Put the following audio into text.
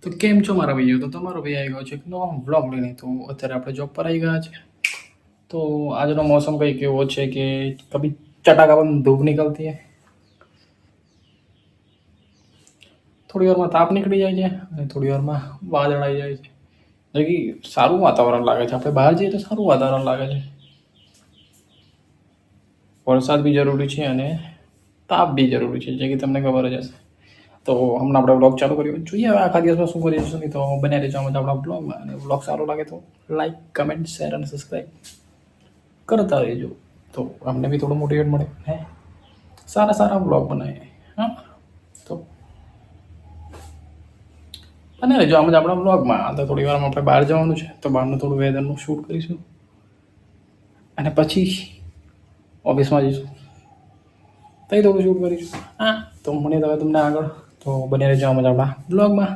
તો કેમ છો મારા ભાઈઓ? તો તમારો ભાઈ આવી ગયો છે એક નવો વ્લોગ લઈને. તો અત્યારે આપણે જોબ પર આવી ગયા છે. તો આજનો મોસમ કંઈક એવો છે કે કભી ચટાકાબંધ ધૂપ નીકળતી है, થોડી વારમાં તાપ નીકળી જાય છે અને થોડી વારમાં વાદળ આવી જાય છે. જે કે સારું વાતાવરણ લાગે છે. આપણે બહાર જઈએ તો સારું વાતાવરણ લાગે છે. વરસાદ બી જરૂરી છે અને તાપ બી જરૂરી છે, જે કે તમને ખબર જ હશે. તો હમણાં આપણે બ્લોગ ચાલુ કર્યો, જોઈએ હવે આખા દિવસમાં શું કરીશું. નહીં તો બન્યા રહેજો આપણા બ્લોગમાં. અને બ્લોગ સારો લાગે તો લાઈક, કમેન્ટ, શેર અને સબસ્ક્રાઈબ કરતા રહેજો. તો અમને બી થોડું મોટિવેટ મળે, હે સારા સારા બ્લોગ બનાવીએ. હા, તો અને રહેજો આમ જ આપણા બ્લોગમાં. તો થોડી વારમાં આપણે બહાર જવાનું છે, તો બહારનું થોડું વેધરનું શૂટ કરીશું અને પછી ઓફિસમાં જઈશું, તઈ થોડું શૂટ કરીશું. હા, તો મળીએ હવે તમને આગળ. તો બને રહેજો આમ જ આપણા બ્લોગમાં.